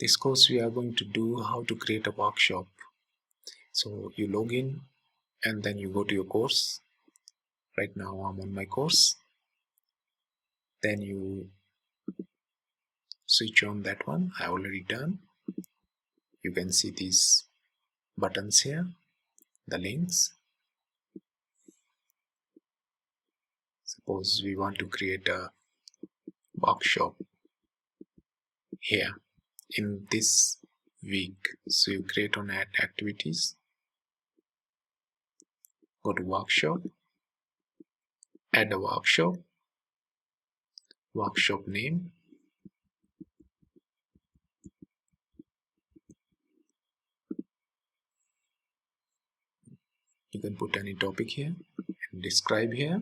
This course we are going to do how to create a workshop. So you log in and then you go to your course. Right now I'm on my course. Then you switch on that one. I already done. You can see these buttons here, the links. Suppose we want to create a workshop here in this week. So you create on add activities, go to workshop, add a workshop name, you can put any topic here and describe here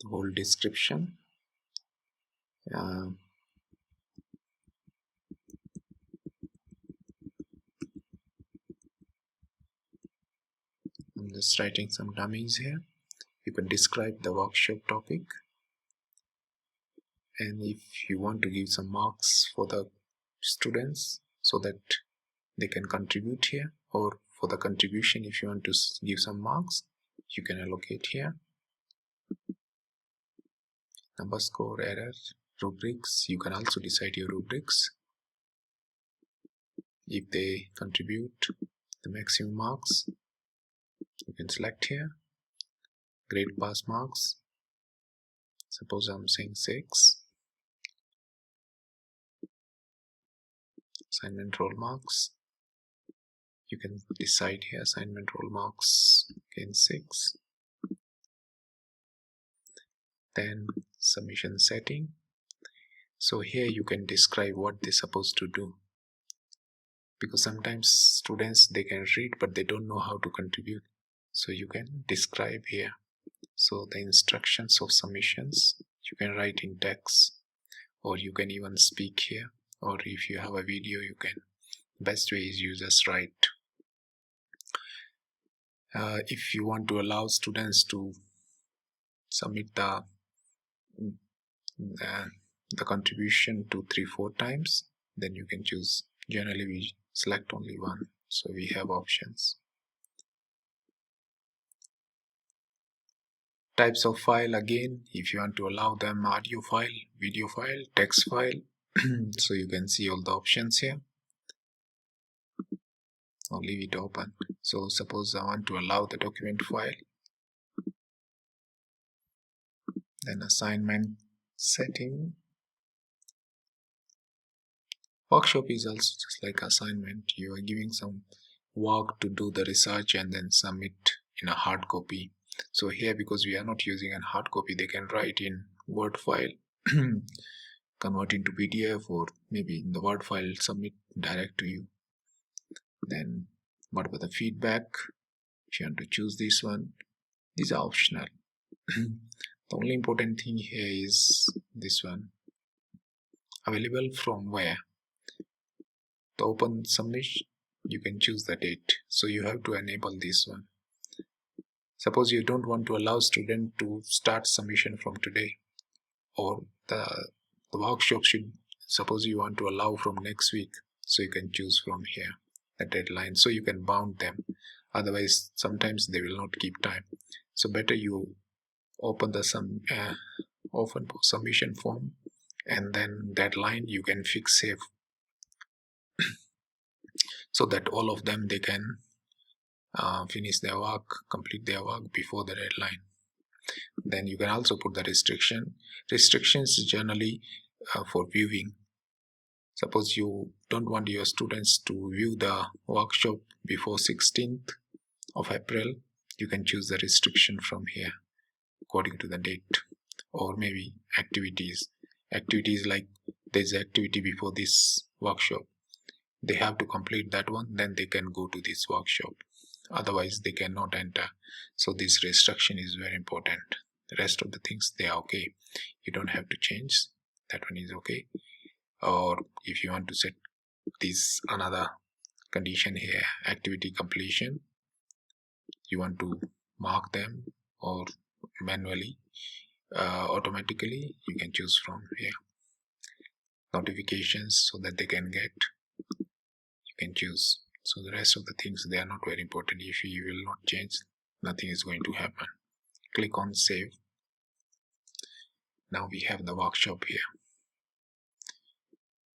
the whole description. I'm just writing some dummies here. You can describe the workshop topic, and if you want to give some marks for the students so that they can contribute here, or for the contribution if you want to give some marks, you can allocate here. Number, score, error, rubrics, you can also decide your rubrics. If they contribute the maximum marks, you can select here. Grade pass marks, suppose I'm saying 6. Assignment roll marks, you can decide here. Assignment roll marks again 6. Then submission setting, so here you can describe what they're supposed to do, because sometimes students, they can read but they don't know how to contribute, so you can describe here. So the instructions of submissions you can write in text, or you can even speak here, or if you have a video, you can. Best way is you just write. If you want to allow students to submit the contribution 2, 3, 4 times, then you can choose. Generally we select only one, so we have options. Types of file, again, if you want to allow them audio file, video file, text file, so you can see all the options here. I'll leave it open. So suppose I want to allow the document file, then assignment setting. Workshop is also just like assignment. You are giving some work to do the research and then submit in a hard copy. So here, because we are not using a hard copy, they can write in Word file, convert into PDF, or maybe in the Word file submit direct to you. Then what about the feedback? If you want to choose this one, these are optional. The only important thing here is this one, available from where. The open submission, you can choose the date, so you have to enable this one. Suppose you don't want to allow student to start submission from today, or the workshop should, suppose you want to allow from next week, so you can choose from here the deadline, so you can bound them. Otherwise sometimes they will not keep time, so better you open the submission form, and then deadline you can fix save, so that all of them, they can finish their work, complete their work before the deadline. Then you can also put the restrictions generally for viewing. Suppose you don't want your students to view the workshop before 16th of April, you can choose the restriction from here according to the date. Or maybe activities like there's activity before this workshop, they have to complete that one, then they can go to this workshop, otherwise they cannot enter. So this restriction is very important. The rest of the things, they are okay, you don't have to change. That one is okay. Or if you want to set this another condition here, activity completion, you want to mark them or manually, automatically, you can choose from here. notifications so that they can get, you can choose. So the rest of the things, they are not very important. If you will not change, nothing is going to happen. Click on save. Now we have the workshop here.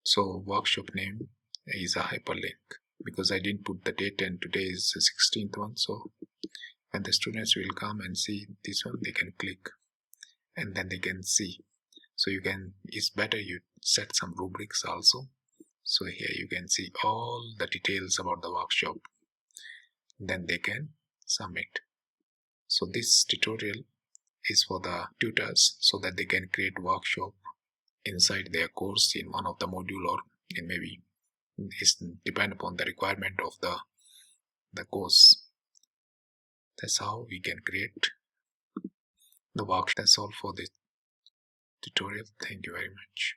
So workshop name is a hyperlink because I didn't put the date and today is the 16th one. So when the students will come and see this one, they can click and then they can see. So you can, it's better you set some rubrics also. So here you can see all the details about the workshop. Then they can submit. So this tutorial is for the tutors so that they can create workshop inside their course in one of the module, or in maybe it's depend upon the requirement of the course. That's how we can create the workshop. That's all for this tutorial. Thank you very much.